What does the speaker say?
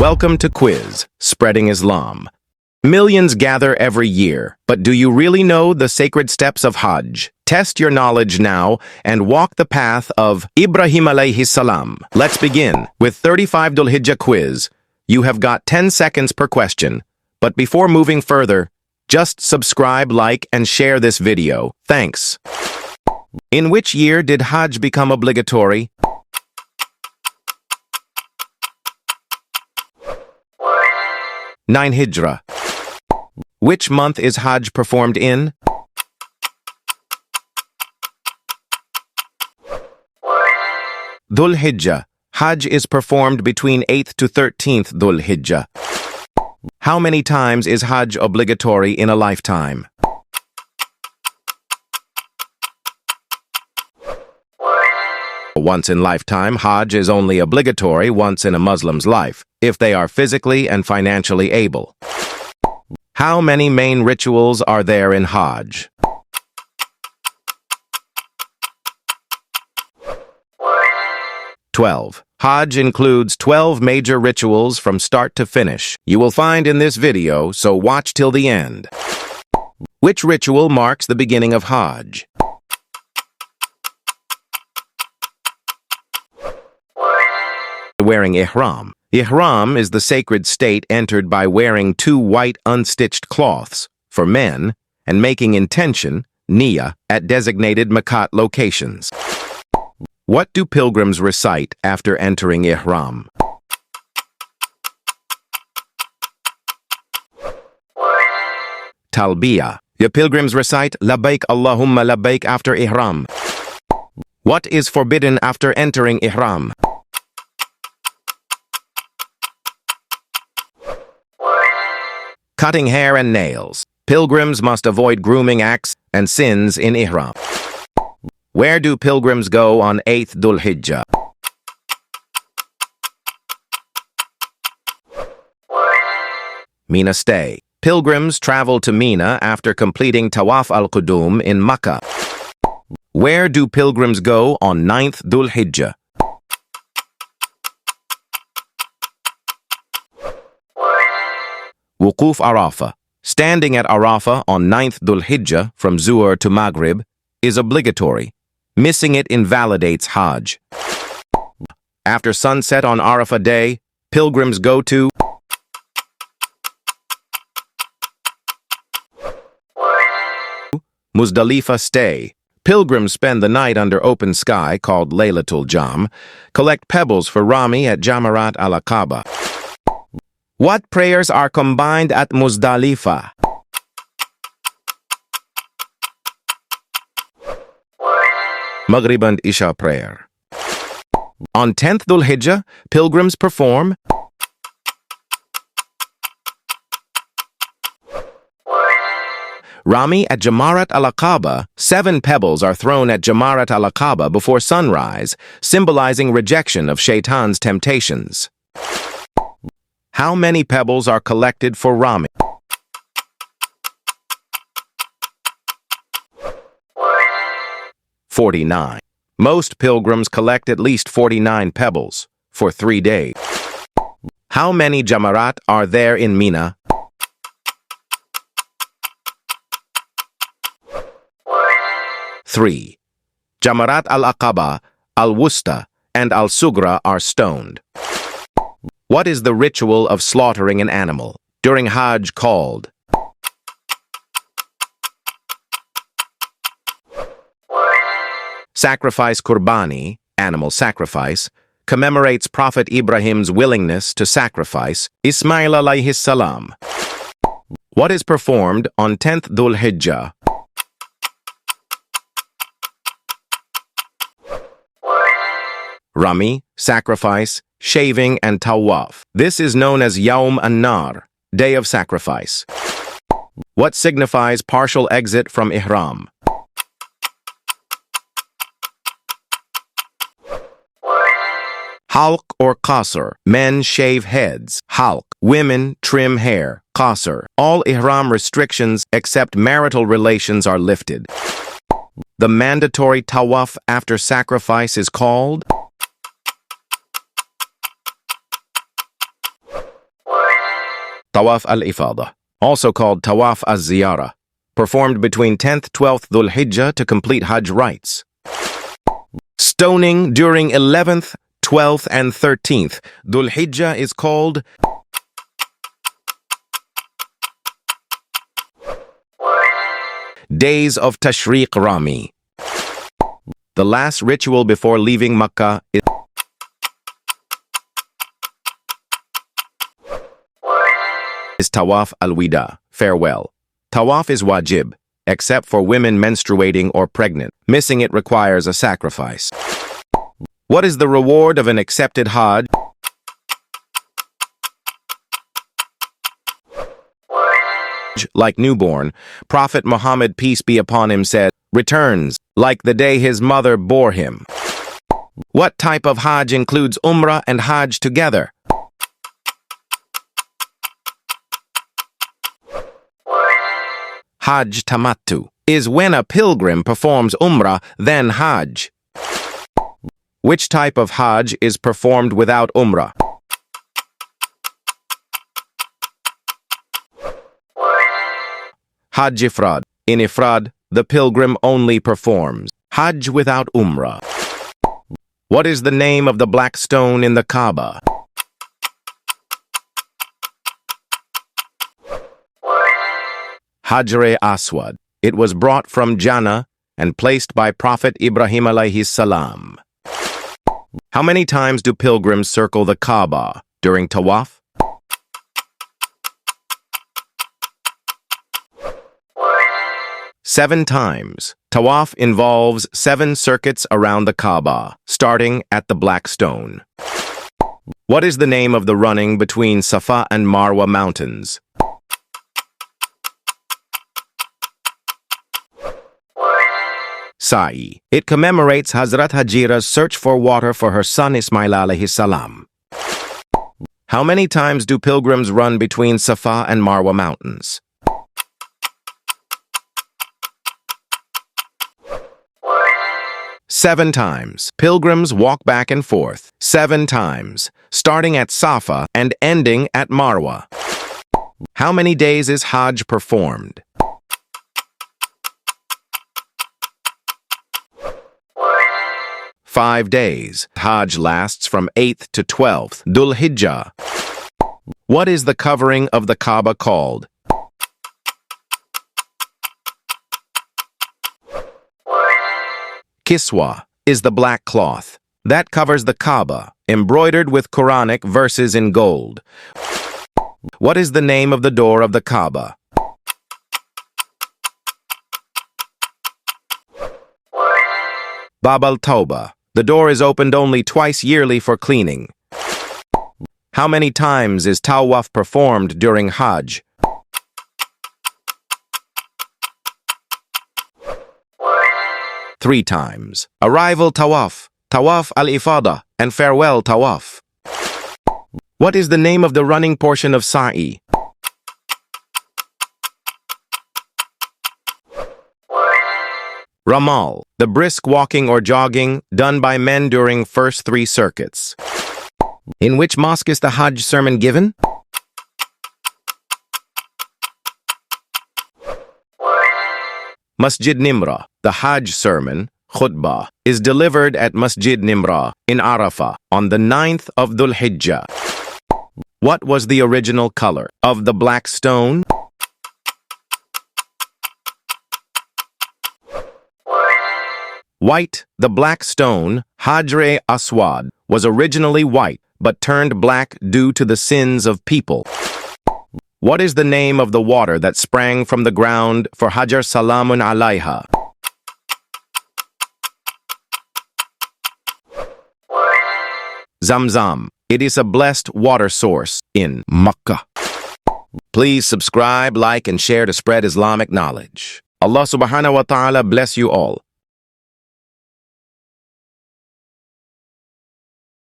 Welcome to Quiz, Spreading Islam. Millions gather every year, but do you really know the sacred steps of Hajj? Test your knowledge now and walk the path of Ibrahim alayhi salam. Let's begin with 35 Dhul Hijjah quiz. You have got 10 seconds per question. But before moving further, just subscribe, like, and share this video. Thanks. In which year did Hajj become obligatory? Nine Hijrah. Which month is Hajj performed in? Dhul Hijjah. Hajj is performed between 8th to 13th Dhul Hijjah. How many times is Hajj obligatory in a lifetime? Once in lifetime, Hajj is only obligatory once in a Muslim's life, if they are physically and financially able. How many main rituals are there in Hajj? Twelve. Hajj includes 12 major rituals from start to finish. You will find in this video, so watch till the end. Which ritual marks the beginning of Hajj? Wearing Ihram. Ihram is the sacred state entered by wearing two white unstitched cloths for men and making intention, niyyah, at designated Makkah locations. What do pilgrims recite after entering Ihram? Talbiyah. The pilgrims recite Labbaik Allahumma Labbaik after Ihram. What is forbidden after entering Ihram? Cutting hair and nails. Pilgrims must avoid grooming acts and sins in Ihram. Where do pilgrims go on 8th Dhul Hijjah? Mina stay. Pilgrims travel to Mina after completing Tawaf al-Qudum in Makkah. Where do pilgrims go on 9th Dhul Hijjah? Wuquf Arafah. Standing at Arafah on 9th Dhul Hijjah from Zuhr to Maghrib is obligatory. Missing it invalidates Hajj. After sunset on Arafah day, pilgrims go to Muzdalifah stay. Pilgrims spend the night under open sky called Laylatul Jam, collect pebbles for Rami at Jamarat ala Kaaba. What prayers are combined at Muzdalifah? Maghrib and Isha prayer. On 10th Dhul Hijjah, pilgrims perform Rami at Jamarat ala Kaaba. 7 pebbles are thrown at Jamarat ala Kaaba before sunrise, symbolizing rejection of Shaitan's temptations. How many pebbles are collected for Rami? 49. Most pilgrims collect at least 49 pebbles for 3 days. How many Jamarat are there in Mina? 3. Jamarat al-Aqaba, al-Wusta, and al-Sugra are stoned. What is the ritual of slaughtering an animal during Hajj called? Sacrifice Qurbani, animal sacrifice, commemorates Prophet Ibrahim's willingness to sacrifice Ismail alayhi salam. What is performed on 10th Dhul Hijjah? Rami, sacrifice, shaving, and Tawaf. This is known as Yawm an-Nar, day of sacrifice. What signifies partial exit from Ihram? Halq or Qasr. Men shave heads. Halq. Women trim hair. Qasr. All Ihram restrictions except marital relations are lifted. The mandatory Tawaf after sacrifice is called Tawaf al-Ifadah, also called Tawaf az-Ziyarah, performed between 10th 12th Dhul Hijjah to complete Hajj rites. Stoning during 11th, 12th, and 13th Dhul Hijjah is called Days of Tashriq Rami. The last ritual before leaving Makkah is Tawaf al-Wida, farewell. Tawaf is wajib, except for women menstruating or pregnant. Missing it requires a sacrifice. What is the reward of an accepted Hajj? Like newborn, Prophet Muhammad, peace be upon him, said, returns like the day his mother bore him. What type of Hajj includes Umrah and Hajj together? Hajj Tamattu is when a pilgrim performs Umrah, then Hajj. Which type of Hajj is performed without Umrah? Hajj Ifrad. In Ifrad, the pilgrim only performs Hajj without Umrah. What is the name of the black stone in the Kaaba? Hajr Aswad. It was brought from Jannah and placed by Prophet Ibrahim alayhi salam. How many times do pilgrims circle the Kaaba during Tawaf? 7 times. Tawaf involves 7 circuits around the Kaaba, starting at the Black Stone. What is the name of the running between Safa and Marwa mountains? Sa'i. It commemorates Hazrat Hajira's search for water for her son Ismail alayhi salam. How many times do pilgrims run between Safa and Marwa mountains? 7 times. Pilgrims walk back and forth 7 times, starting at Safa and ending at Marwa. How many days is Hajj performed? 5 days. Hajj lasts from 8th to 12th Dhul Hijjah. What is the covering of the Kaaba called? Kiswa is the black cloth that covers the Kaaba, embroidered with Quranic verses in gold. What is the name of the door of the Kaaba? Bab al-Tawbah. The door is opened only twice yearly for cleaning. How many times is Tawaf performed during Hajj? 3 times. Arrival Tawaf, Tawaf al-Ifadah, and farewell Tawaf. What is the name of the running portion of Sa'i? Ramal, the brisk walking or jogging done by men during first 3 circuits. In which mosque is the Hajj sermon given? Masjid Nimra. The Hajj sermon, khutbah, is delivered at Masjid Nimra in Arafah on the 9th of Dhul Hijjah. What was the original color of the black stone? White. The black stone, Hajr Aswad, was originally white but turned black due to the sins of people. What is the name of the water that sprang from the ground for Hajar Salamun Alayha? Zamzam. It is a blessed water source in Makkah. Please subscribe, like, and share to spread Islamic knowledge. Allah subhanahu wa ta'ala bless you all.